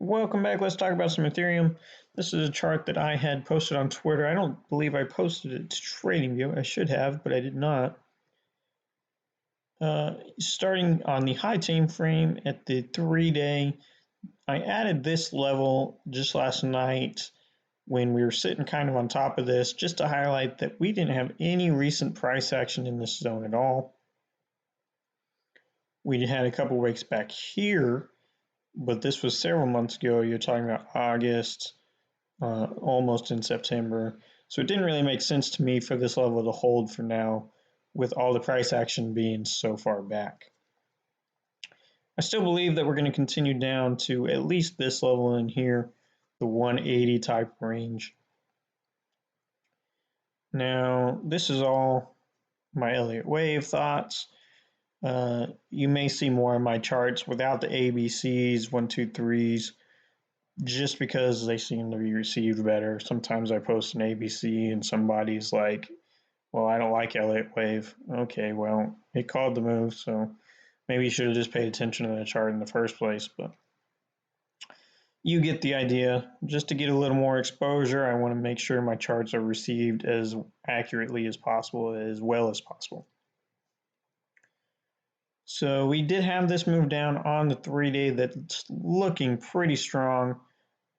Welcome back. Let's talk about some Ethereum. This is a chart that I had posted on Twitter. I don't believe I posted it to TradingView. I should have, but I did not. Starting on the high time frame at the 3-day, I added this level just last night when we were sitting kind of on top of this, just to highlight that we didn't have any recent price action in this zone at all. We had a couple weeks back here, but this was several months ago. You're talking about August, almost in September. So it didn't really make sense to me for this level to hold for now, with all the price action being so far back. I still believe that we're going to continue down to at least this level in here, the 180 type range. Now, this is all my Elliott Wave thoughts. You may see more of my charts without the ABCs, 1, 2, 3s, just because they seem to be received better. Sometimes I post an ABC and somebody's like, well, I don't like Elliott Wave. Okay, well, it called the move, so maybe you should have just paid attention to the chart in the first place, but you get the idea. Just to get a little more exposure, I want to make sure my charts are received as accurately as possible, as well as possible. So we did have this move down on the 3-day that's looking pretty strong,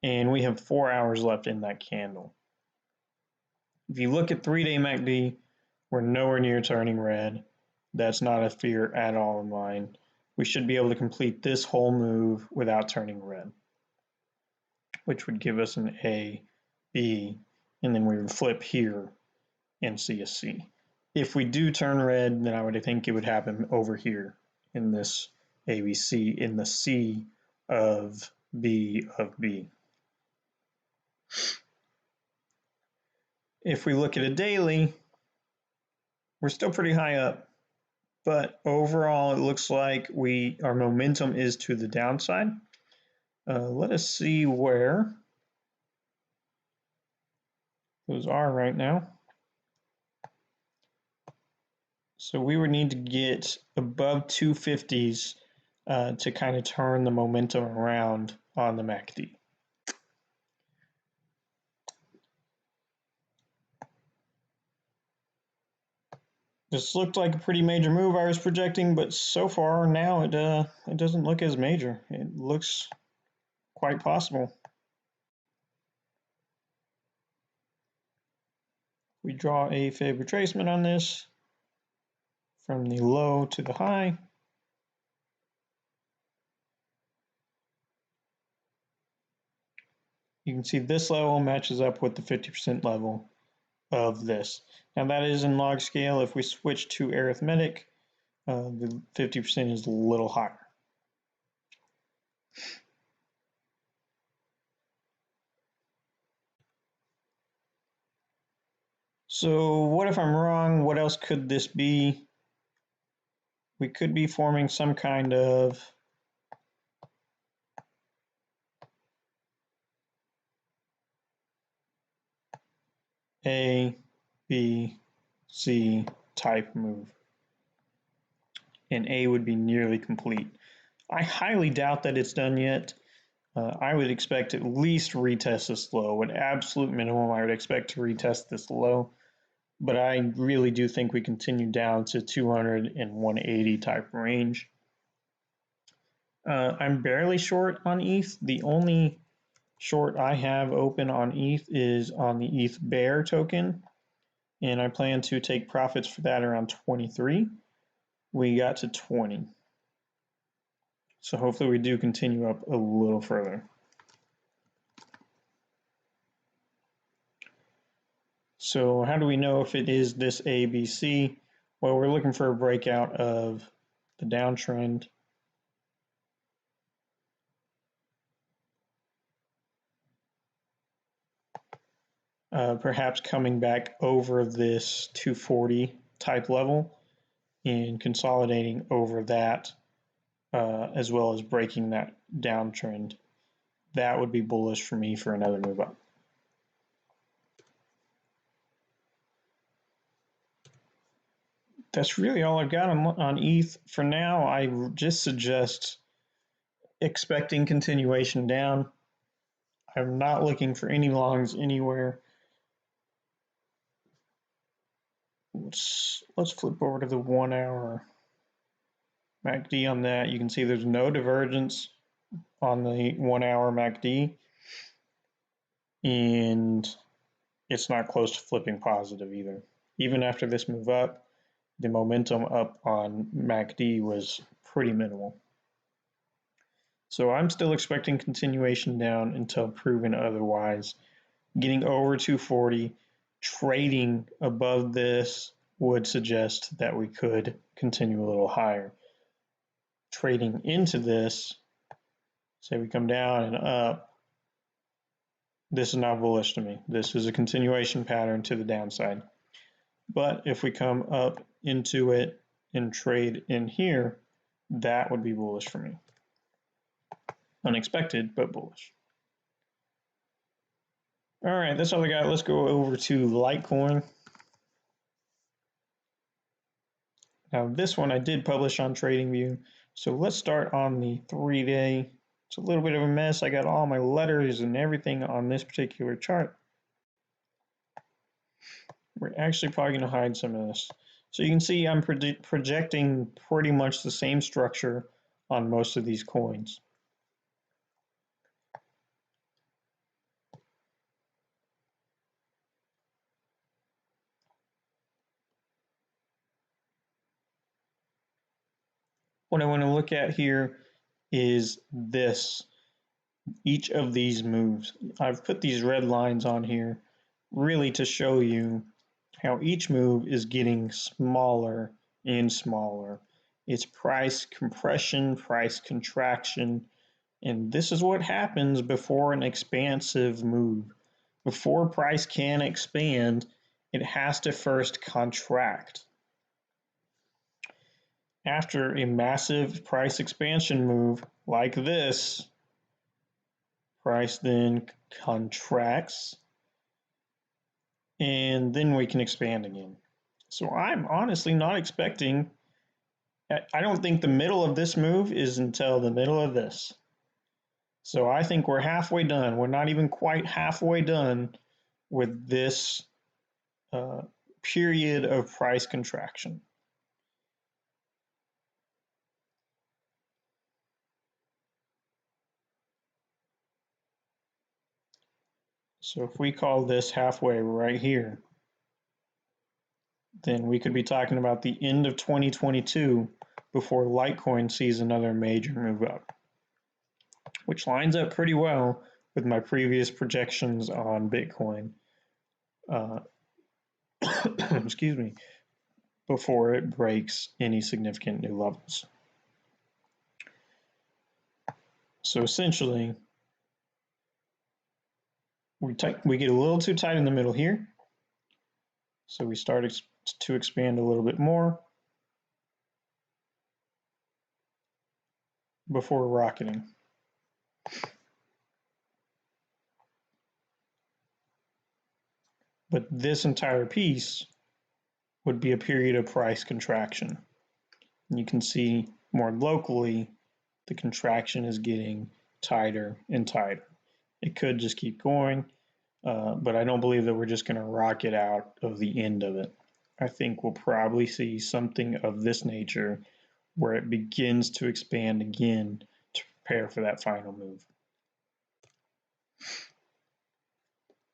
and we have 4 hours left in that candle. If you look at 3-day MACD, we're nowhere near turning red. That's not a fear at all in mine. We should be able to complete this whole move without turning red, which would give us an A, B, and then we would flip here and see a C. If we do turn red, then I would think it would happen over here in this ABC, in the C of B of B. If we look at a daily, we're still pretty high up, but overall it looks like our momentum is to the downside. Let us see where those are right now. So we would need to get above 250s to kind of turn the momentum around on the MACD. This looked like a pretty major move I was projecting, but so far now it doesn't look as major. It looks quite possible. We draw a fib retracement on this from the low to the high. You can see this level matches up with the 50% level of this. Now that is in log scale. If we switch to arithmetic, the 50% is a little higher. So what if I'm wrong? What else could this be? We could be forming some kind of A, B, C type move. And A would be nearly complete. I highly doubt that it's done yet. I would expect at least to retest this low. At absolute minimum, I would expect to retest this low. But I really do think we continue down to 200 and 180 type range. I'm barely short on ETH. The only short I have open on ETH is on the ETH Bear token, and I plan to take profits for that around 23. We got to 20. So hopefully we do continue up a little further. So how do we know if it is this ABC? Well, we're looking for a breakout of the downtrend. Perhaps coming back over this 240 type level and consolidating over that, as well as breaking that downtrend. That would be bullish for me for another move up. That's really all I've got on ETH for now. I just suggest expecting continuation down. I'm not looking for any longs anywhere. Let's flip over to the 1 hour MACD on that. You can see there's no divergence on the 1 hour MACD, and it's not close to flipping positive either. Even after this move up, the momentum up on MACD was pretty minimal. So I'm still expecting continuation down until proven otherwise. Getting over 240, trading above this would suggest that we could continue a little higher. Trading into this, say we come down and up, this is not bullish to me. This is a continuation pattern to the downside. But if we come up into it and trade in here, that would be bullish for me. Unexpected, but bullish. All right, that's all I got. Let's go over to Litecoin. Now this one I did publish on TradingView. So let's start on the 3-day. It's a little bit of a mess. I got all my letters and everything on this particular chart. We're actually probably going to hide some of this. So you can see I'm projecting pretty much the same structure on most of these coins. What I want to look at here is this, each of these moves. I've put these red lines on here really to show you how each move is getting smaller and smaller. It's price compression, price contraction, and this is what happens before an expansive move. Before price can expand, it has to first contract. After a massive price expansion move like this, price then contracts, and then we can expand again. So I'm honestly not expecting, I don't think the middle of this move is until the middle of this. So I think we're halfway done. We're not even quite halfway done with this period of price contraction. So if we call this halfway right here, then we could be talking about the end of 2022 before Litecoin sees another major move up, which lines up pretty well with my previous projections on Bitcoin. Excuse me, before it breaks any significant new levels. So essentially, we get a little too tight in the middle here. So we start to expand a little bit more before rocketing. But this entire piece would be a period of price contraction. And you can see more locally, the contraction is getting tighter and tighter. It could just keep going, but I don't believe that we're just going to rocket out of the end of it. I think we'll probably see something of this nature where it begins to expand again to prepare for that final move.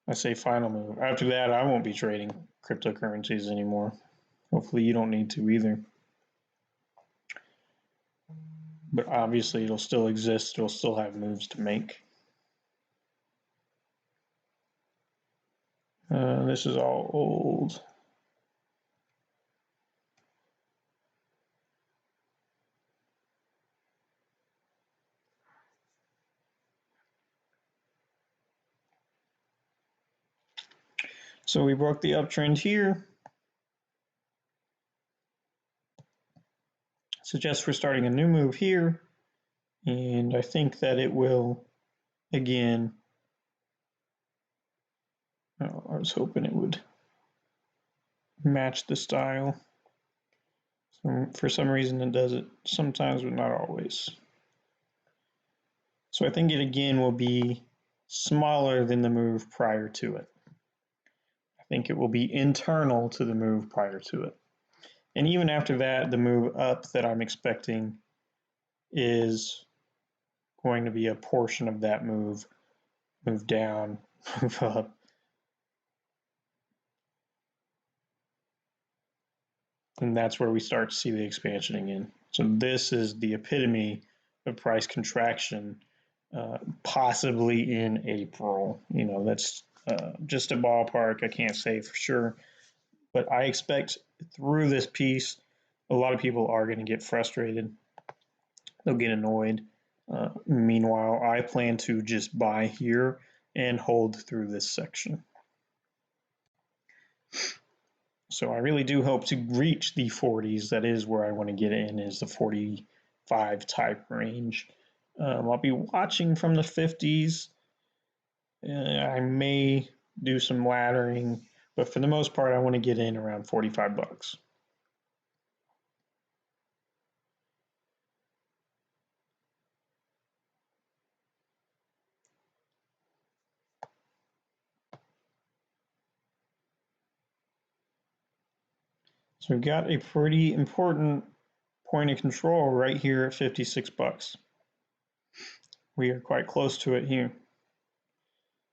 I say final move. After that, I won't be trading cryptocurrencies anymore. Hopefully you don't need to either. But obviously it'll still exist. It'll still have moves to make. This is all old. So we broke the uptrend here. Suggests we're starting a new move here. And I think that it will, again, I was hoping it would match the style. So for some reason it does it sometimes, but not always. So I think it again will be smaller than the move prior to it. I think it will be internal to the move prior to it. And even after that, the move up that I'm expecting is going to be a portion of that move down, move up. And that's where we start to see the expansion again. So this is the epitome of price contraction, possibly in April. You know, that's just a ballpark. I can't say for sure. But I expect through this piece, a lot of people are going to get frustrated. They'll get annoyed. Meanwhile, I plan to just buy here and hold through this section. So I really do hope to reach the 40s. That is where I want to get in, is the 45 type range. I'll be watching from the 50s. I may do some laddering, but for the most part, I want to get in around 45 bucks. So we've got a pretty important point of control right here at 56 bucks. We are quite close to it here.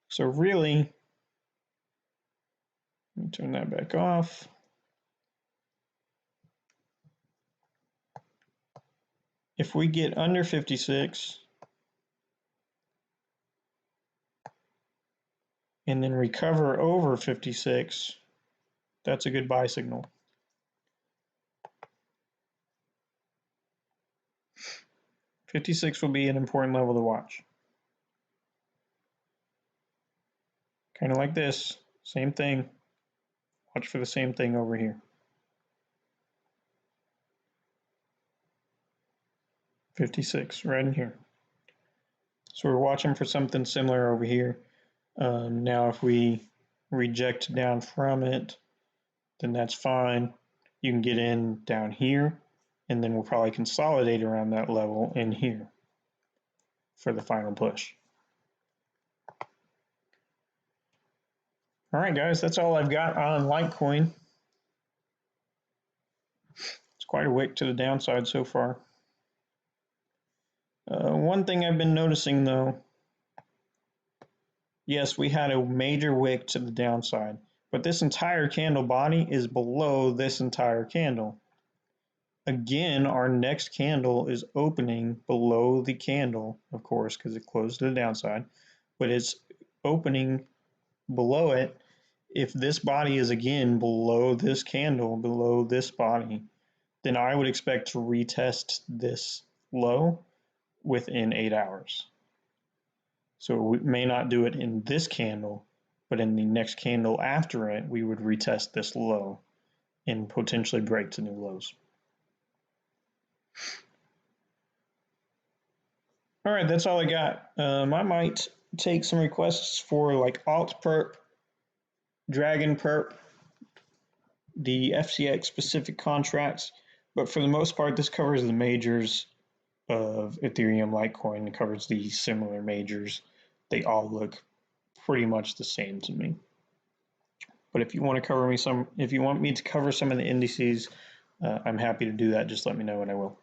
So really, let me turn that back off. If we get under 56 and then recover over 56, that's a good buy signal. $56 will be an important level to watch. Kind of like this, same thing. Watch for the same thing over here. 56, right in here. So we're watching for something similar over here. Now if we reject down from it, then that's fine. You can get in down here, and then we'll probably consolidate around that level in here for the final push. All right, guys, that's all I've got on Litecoin. It's quite a wick to the downside so far. One thing I've been noticing, though, yes, we had a major wick to the downside, but this entire candle body is below this entire candle. Again, our next candle is opening below the candle, of course, because it closed to the downside, but it's opening below it. If this body is again below this candle, below this body, then I would expect to retest this low within 8 hours. So we may not do it in this candle, but in the next candle after it, we would retest this low and potentially break to new lows. All right, that's all I got. I might take some requests for like Alt Perp, Dragon Perp, the FCX specific contracts, but for the most part, this covers the majors of Ethereum, Litecoin. It covers the similar majors. They all look pretty much the same to me. But if you want to cover me if you want me to cover some of the indices, I'm happy to do that. Just let me know and I will.